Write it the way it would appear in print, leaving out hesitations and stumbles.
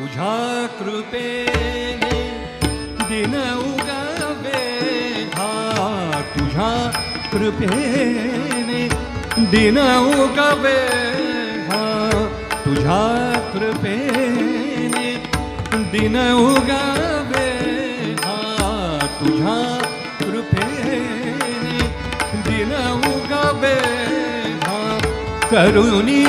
तुझ्या कृपेने दिन उगवे हा, तुझ्या कृपेने दिन उगवे हा, तुझ्या कृपेने दिन उगवे हा, तुझ्या कृपेने दिन उगवे हा, करुणी